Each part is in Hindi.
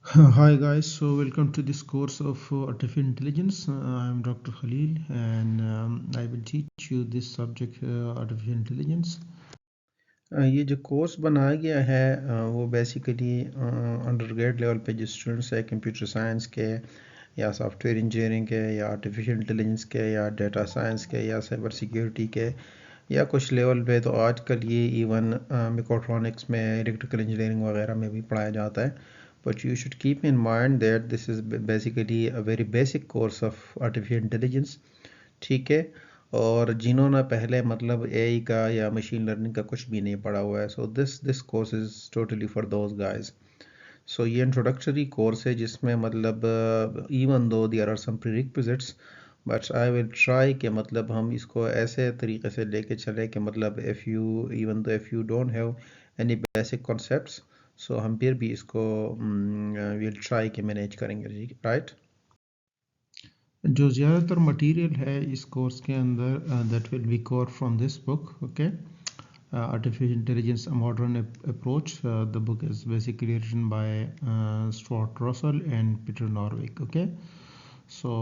Hi guys, so welcome to this course of Artificial Intelligence. I am Dr. Khalil and I will teach you this subject Artificial Intelligence. ये जो कोर्स बनाया गया है वो बेसिकली अंडर ग्रेड लेवल पे जो स्टूडेंट्स है कंप्यूटर साइंस के या सॉफ्टवेयर इंजीनियरिंग के या आर्टिफिशियल इंटेलिजेंस के या डेटा साइंस के या साइबर सिक्योरिटी के या कुछ लेवल पे तो आजकल ये इवन मेकाट्रॉनिक्स में इलेक्ट्रिकल इंजीनियरिंग वगैरह में भी पढ़ाया जाता है. But you should keep in mind that this is basically a very basic course of artificial intelligence. ठीक है. और जिन्होंने पहले मतलब एआई का या मशीन लर्निंग का कुछ भी नहीं पढ़ा हुआ है, so this course is totally for those guys. So ये इंट्रोडक्टरी कोर्स है जिसमें मतलब even though there are some prerequisites, but I will try कि मतलब हम इसको ऐसे तरीके से लेके चले कि मतलब if you don't have any basic concepts, so हम फिर भी इसको विल ट्राई के मैनेज करेंगे. राइट. जो ज़्यादातर मटेरियल है इस कोर्स के अंदर that will be cover from this book. Okay. Artificial Intelligence, a Modern Approach. The book is basically written by Stuart Russell and Peter Norvig. Okay. So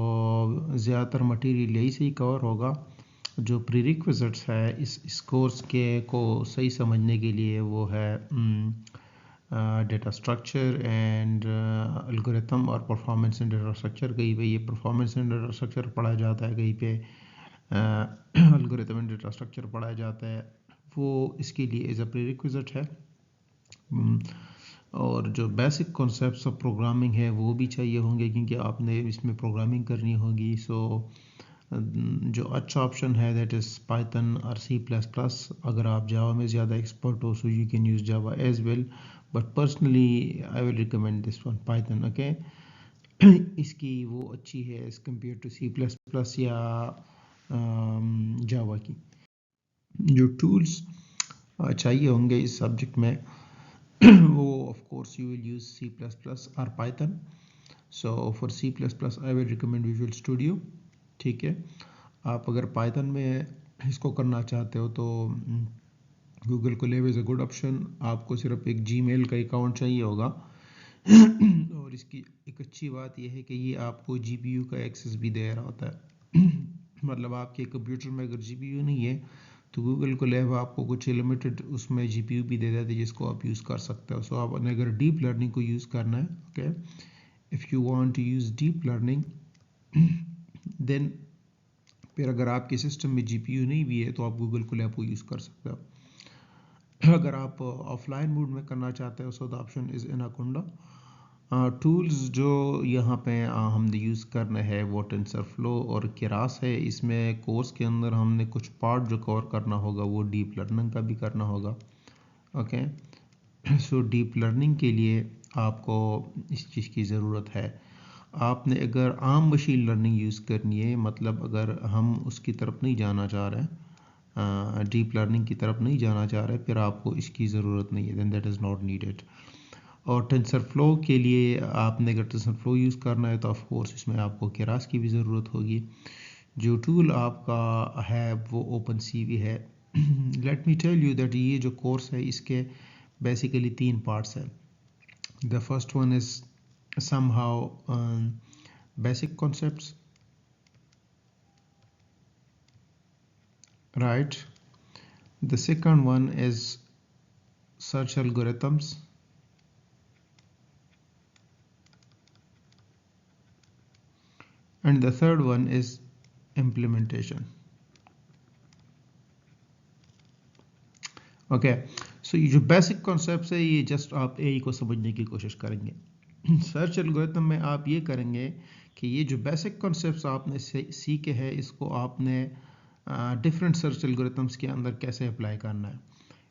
ज़्यादातर मटेरियल यही से ही कवर होगा. जो प्रीरिक्विजिट्स है इस कोर्स के को सही समझने के लिए वो है डेटा स्ट्रक्चर एंड एल्गोरिथम और परफॉर्मेंस इन डेटा स्ट्रक्चर. कहीं पे ये परफॉर्मेंस इन डेटा स्ट्रक्चर पढ़ाया जाता है, कहीं पे एल्गोरिथम इन डेटा स्ट्रक्चर पढ़ाया जाता है. वो इसके लिए एज अ प्रीरिक्विजिट है. और जो बेसिक कॉन्सेप्ट्स ऑफ प्रोग्रामिंग है वो भी चाहिए होंगे क्योंकि आपने इसमें प्रोग्रामिंग करनी होगी. सो जो अच्छा ऑप्शन है दैट इज़ पाइथन और C++. अगर आप जावा में ज़्यादा एक्सपर्ट हो so you can use Java as well, but personally I will recommend this one Python. Okay. इसकी वो अच्छी है एज कम्पेयर टू C++ या जावा की. जो टूल्स चाहिए होंगे इस सब्जेक्ट में वो of course you will use C++ और Python. So for C++ I will recommend visual studio. ठीक है. आप अगर पाइथन में इसको करना चाहते हो तो Google Colab is a good option. आपको सिर्फ एक जीमेल का अकाउंट चाहिए होगा. और इसकी एक अच्छी बात यह है कि ये आपको जीपीयू का एक्सेस भी दे रहा होता है. मतलब आपके कंप्यूटर में अगर जीपीयू नहीं है तो गूगल कोलैब आपको कुछ लिमिटेड उसमें जीपीयू भी दे देता है जिसको आप यूज़ कर सकते हो. सो आपने अगर डीप लर्निंग को यूज़ करना है, okay, if you want to use deep learning then फिर अगर आपके सिस्टम में जीपीयू नहीं भी है तो आप गूगल कोलैब को यूज़ कर सकते हो. अगर आप ऑफलाइन मोड में करना चाहते हो so the option is anaconda. Tools जो यहाँ पे हमने यूज़ करना है वो टेंसरफ्लो और केरास है. इसमें कोर्स के अंदर हमने कुछ पार्ट जो कवर करना होगा वो डीप लर्निंग का भी करना होगा. ओके. सो डीप लर्निंग के लिए आपको इस चीज़ की ज़रूरत है. आपने अगर आम मशीन लर्निंग यूज़ करनी है, मतलब अगर हम उसकी तरफ नहीं जाना चाह रहे हैं, डीप लर्निंग की तरफ नहीं जाना चाह रहे, फिर आपको इसकी ज़रूरत नहीं है. Then that is not needed. और टेंसरफ्लो के लिए आपने अगर टेंसरफ्लो यूज़ करना है तो ऑफ कोर्स इसमें आपको केरास की भी ज़रूरत होगी. जो टूल आपका है वो ओपन सीवी है. Let me tell you that ये जो कोर्स है इसके बेसिकली 3 पार्ट्स हैं. The first one is somehow basic concepts, right? The second one is search algorithms, and the third one is implementation. Okay, so ये जो बेसिक कॉन्सेप्ट्स है ये जस्ट आप एआई को समझने की कोशिश करेंगे. सर्च एल्गोरिथम में आप ये करेंगे कि ये जो बेसिक कॉन्सेप्ट्स आपने सीखे हैं इसको आपने डिफरेंट सर्च एल्गोरिथम्स के अंदर कैसे अप्लाई करना है.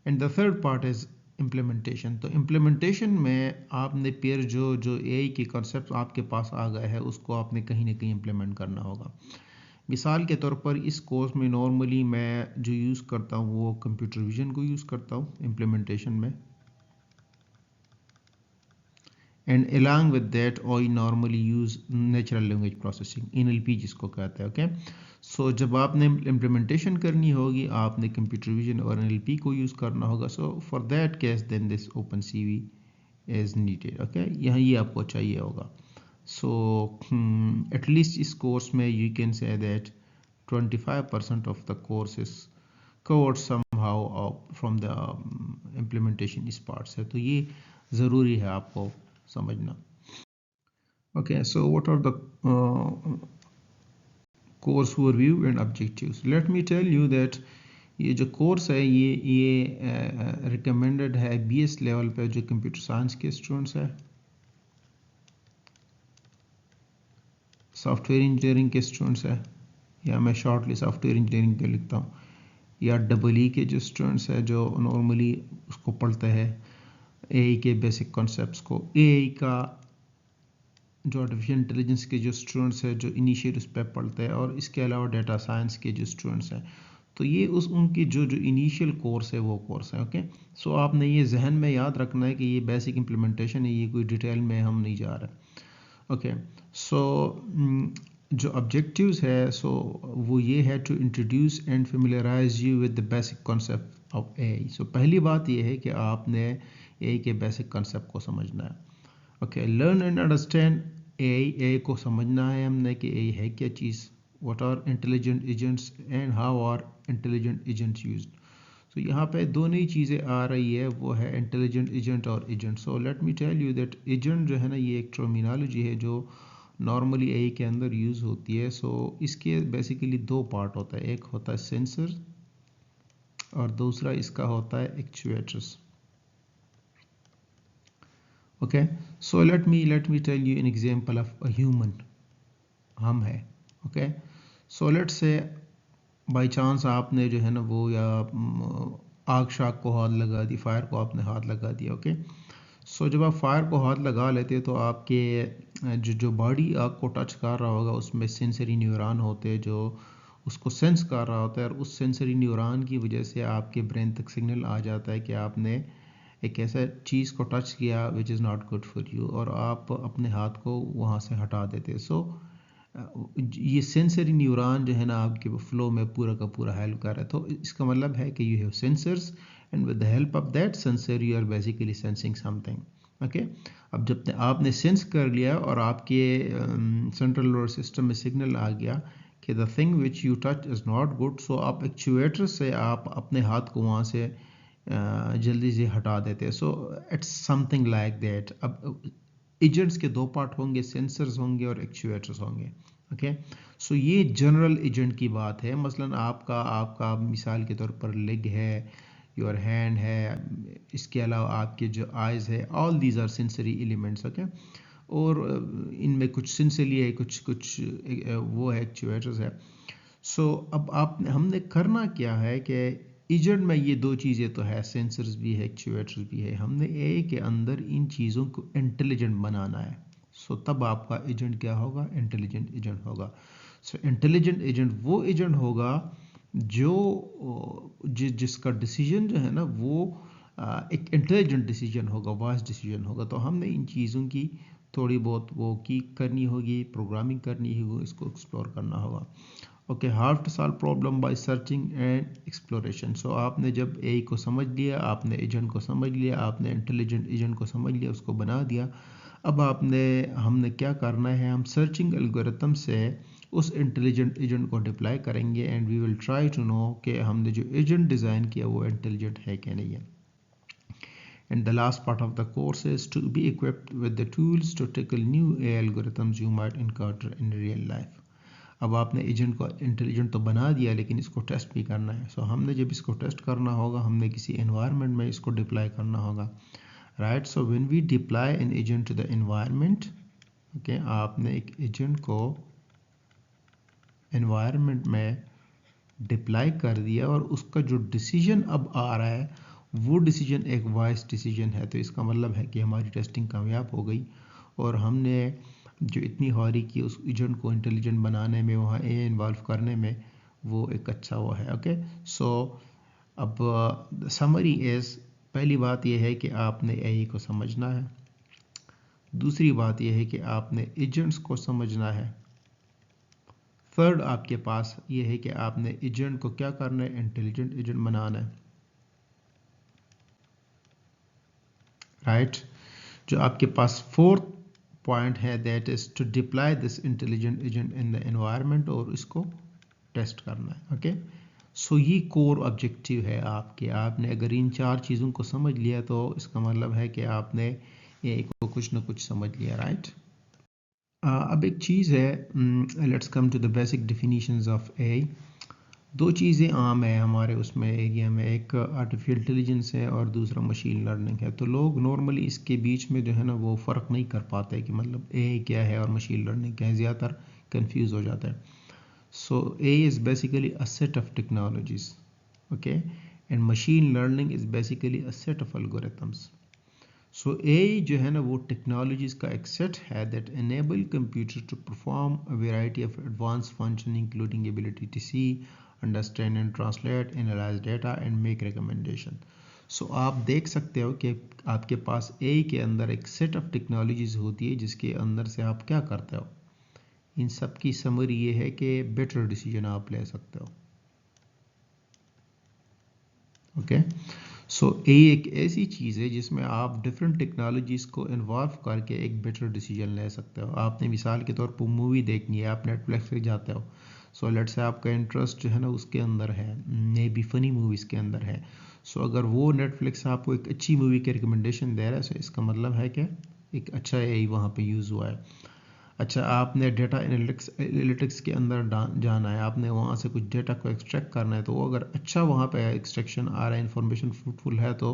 And the third part is implementation. तो इम्प्लीमेंटेशन में आपने फिर जो एआई के कॉन्सेप्ट आपके पास आ गए हैं उसको आपने कहीं ना कहीं इम्प्लीमेंट करना होगा. मिसाल के तौर पर इस कोर्स में नॉर्मली मैं जो यूज़ करता हूँ वो कंप्यूटर विजन को यूज़ करता हूँ इम्प्लीमेंटेशन में. And along with that I normally use natural language processing, NLP जिसको कहते हैं. ओके. सो जब आपने इम्प्लीमेंटेशन करनी होगी आपने कंप्यूटर विजन और NLP को यूज़ करना होगा. So for that case then this Open CV is needed. Okay, यहाँ ये आपको चाहिए होगा. So at least इस कोर्स में you can say that 25% of the course is covered somehow from the implementation is parts है. तो ये ज़रूरी है आपको समझना. Okay, so what are the course overview and objectives? Let me tell you that ये जो कोर्स है ये रिकमेंडेड है BS लेवल पे जो कंप्यूटर साइंस के स्टूडेंट्स है, सॉफ्टवेयर इंजीनियरिंग के स्टूडेंट्स है, या मैं शॉर्टली सॉफ्टवेयर इंजीनियरिंग के लिखता हूँ, या EE के जो स्टूडेंट्स है जो नॉर्मली उसको पढ़ते हैं AI के बेसिक कॉन्सेप्ट्स को, AI का जो आर्टिफिशियल इंटेलिजेंस के जो स्टूडेंट्स है जो इनिशियल उस पर पढ़ते हैं, और इसके अलावा डेटा साइंस के जो स्टूडेंट्स हैं. तो ये उनकी जो इनिशियल कोर्स है वो कोर्स है. ओके, सो आपने ये जहन में याद रखना है कि ये बेसिक इम्प्लीमेंटेशन है, ये कोई डिटेल में हम नहीं जा रहे. ओके, सो जो ऑब्जेक्टिव्स है सो वो ये है to introduce and familiarize you with the basic concept of AI. So पहली बात ये है कि आपने AI के बेसिक कॉन्सेप्ट को समझना है. Okay, learn and understand AI को समझना है हमने कि AI है क्या चीज़, what are intelligent agents and how are intelligent agents used. तो यहाँ पे दो नई चीज़ें आ रही है, वो है इंटेलिजेंट एजेंट और agent. So let me tell you that agent जो है ना ये एक टर्मिनोलॉजी है जो नॉर्मली AI के अंदर यूज़ होती है. सो इसके बेसिकली दो पार्ट होता है, एक होता है सेंसर और दूसरा इसका होता है actuators. Okay, so let me tell you an example of a human. हम है. Okay, so let's say by chance आपने जो है ना वो या आग शाग को हाथ लगा दी, फायर को आपने हाथ लगा दिया. ओके, सो जब आप फायर को हाथ लगा लेते तो आपके जो बॉडी आग को टच कर रहा होगा उसमें सेंसरी न्यूरॉन होते हैं जो उसको सेंस कर रहा होता है, और उस सेंसरी न्यूरॉन की वजह से आपके ब्रेन तक सिग्नल आ जाता है कि आपने एक ऐसा चीज़ को टच किया which is not good for you, और आप अपने हाथ को वहाँ से हटा देते. सो ये सेंसरी न्यूरॉन जो है ना आपके फ्लो में पूरा का पूरा हेल्प कर रहा है. तो इसका मतलब है कि you have sensors and with the help of that sensor you are basically sensing something. Okay, अब जब आपने सेंस कर लिया और आपके सेंट्रल नर्वस सिस्टम में सिग्नल आ गया कि the thing which you touch is not good, so आप एक्चुएटर से आप अपने हाथ को वहाँ से जल्दी से हटा देते हैं. So it's something like that. अब एजेंट्स के दो पार्ट होंगे, सेंसर्स होंगे और एक्चुएटर्स होंगे. ओके, सो ये जनरल एजेंट की बात है. मसलन आपका मिसाल के तौर पर लेग है, योर हैंड है, इसके अलावा आपके जो आइज़ है, all these are sensory elements. Okay, और इनमें कुछ सेंसरी है, कुछ वो है एक्चुएटर्स है. सो अब हमने करना क्या है कि एजेंट में ये दो चीज़ें तो है, सेंसर्स भी है, एक्चुएटर्स भी है. हमने AI के अंदर इन चीज़ों को इंटेलिजेंट बनाना है. सो तब आपका एजेंट क्या होगा, इंटेलिजेंट एजेंट होगा. सो इंटेलिजेंट एजेंट वो एजेंट होगा जो जिसका डिसीजन जो है ना वो एक इंटेलिजेंट डिसीजन होगा, वाइज डिसीजन होगा. तो हमने इन चीज़ों की थोड़ी बहुत वो की करनी होगी, प्रोग्रामिंग करनी होगी, इसको एक्सप्लोर करना होगा. Okay, how to solve problem by searching and exploration. So आपने जब AI को समझ लिया, आपने एजेंट को समझ लिया, आपने इंटेलिजेंट एजेंट को समझ लिया, उसको बना दिया. अब हमने क्या करना है, हम सर्चिंग एल्गोरिथम से उस इंटेलिजेंट एजेंट को डिप्लॉय करेंगे and we will try to know कि हमने जो एजेंट डिज़ाइन किया वो इंटेलिजेंट है कि नहीं है. And the last part of the course is to be equipped with the tools to tackle new AI algorithms you might encounter in real life. अब आपने एजेंट को इंटेलिजेंट तो बना दिया, लेकिन इसको टेस्ट भी करना है. सो हमने जब इसको टेस्ट करना होगा, हमने किसी एनवायरनमेंट में इसको डिप्लॉय करना होगा, right. So when we deploy an agent to the environment, okay, आपने एक एजेंट को एनवायरनमेंट में डिप्लॉय कर दिया और उसका जो डिसीजन अब आ रहा है वो डिसीजन एक वाइज डिसीजन है. तो इसका मतलब है कि हमारी टेस्टिंग कामयाब हो गई और हमने जो इतनी हारी की उस एजेंट को इंटेलिजेंट बनाने में, वहाँ AI इन्वॉल्व करने में, वो एक अच्छा वो है. ओके, सो अब समरी इज़, पहली बात यह है कि आपने AI को समझना है. दूसरी बात यह है कि आपने एजेंट्स को समझना है. थर्ड आपके पास ये है कि आपने एजेंट को क्या करना है, इंटेलिजेंट एजेंट बनाना है, राइट. जो आपके पास फोर्थ पॉइंट है that is to deploy this intelligent agent in the environment और इसको टेस्ट करना है। ओके, सो ये कोर ऑब्जेक्टिव है आपके। आपने अगर इन 4 चीज़ों को समझ लिया तो इसका मतलब है कि आपने एआई को कुछ ना कुछ समझ लिया, राइट। अब एक चीज़ है, let's come to the basic definitions of AI. 2 चीज़ें आम है हमारे उसमें एरिया में, एक आर्टिफिशियल इंटेलिजेंस है और दूसरा मशीन लर्निंग है। तो लोग नॉर्मली इसके बीच में जो है ना वो फ़र्क नहीं कर पाते कि मतलब एआई क्या है और मशीन लर्निंग क्या है, ज़्यादातर कंफ्यूज हो जाता है। So AI is basically a set of technologies, okay, and machine learning is basically a set of algorithms. So AI जो है ना वो technologies का एक set है that enable computer to perform a variety of advanced function including ability to see, understand and translate, analyze data and make recommendation. So आप देख सकते हो कि आपके पास AI के अंदर एक set of technologies होती है जिसके अंदर से आप क्या करते हो। इन सब की समरी ये है कि बेटर डिसीजन आप ले सकते हो। ओके, सो ये एक ऐसी चीज़ है जिसमें आप डिफरेंट टेक्नोलॉजीज़ को इन्वॉल्व करके एक बेटर डिसीजन ले सकते हो। आपने मिसाल के तौर पर मूवी देखनी है, आप नेटफ्लिक्स पे जाते हो, सो लेट्स से आपका इंटरेस्ट जो है ना उसके अंदर है, मे बी फनी मूवीज़ के अंदर है। सो अगर वो नेटफ्लिक्स आपको एक अच्छी मूवी के रिकमेंडेशन दे रहा है, सो इसका मतलब है कि एक अच्छा एआई वहाँ पे यूज़ हुआ है। अच्छा, आपने डेटा एनालिटिक्स के अंदर जाना है, आपने वहाँ से कुछ डेटा को एक्सट्रैक्ट करना है, तो वो अगर अच्छा वहाँ पे एक्सट्रैक्शन आ रहा है, इंफॉर्मेशन फ्रूटफुल है, तो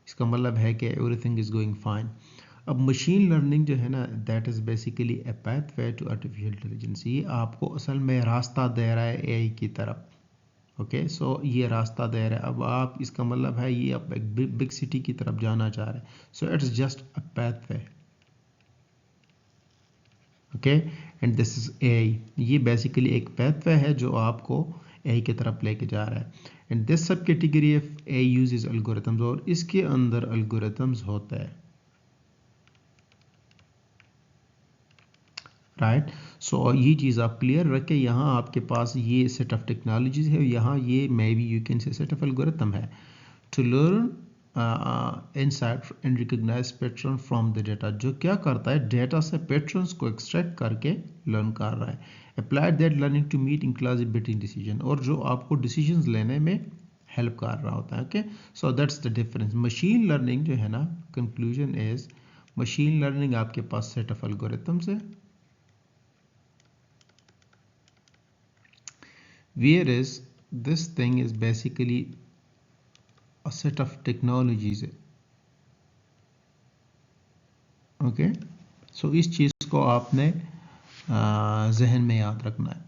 इसका मतलब है कि एवरीथिंग इज़ गोइंग फाइन। अब मशीन लर्निंग जो है ना that is basically a pathway to artificial intelligence. ये आपको असल में रास्ता दे रहा है एआई की तरफ। ओके, सो ये रास्ता दे रहा है। अब आप इसका मतलब है ये आप एक बिग सिटी की तरफ जाना चाह रहे हैं, so it's just a pathway. Okay, and this is AI. ये बेसिकली एक पाथवे है जो आपको एआई की तरफ लेके जा रहा है। एंड दिस सब category of AI uses algorithms, और इसके अंदर एल्गोरिथम्स होता है, राइट। सो ये चीज़ आप क्लियर रखें। यहाँ आपके पास ये सेट ऑफ टेक्नोलॉजीज है, यहाँ ये maybe you can say set of algorithm है to learn insight and recognise pattern from the data. जो क्या करता है, डेटा से पैटर्न्स को एक्सट्रैक्ट करके लर्न कर रहा है। Applied that learning to meet inclusibility decision, और जो आपको डिसीजंस लेने में हेल्प कर रहा होता है। Okay, so that's the difference. Machine learning जो है ना, कंक्लूजन इज मशीन लर्निंग आपके पास सेट ऑफ एल्गोरिथम्स है, whereas this thing is basically a set of technologies। Okay, so इस चीज़ को आपने जहन में याद रखना है।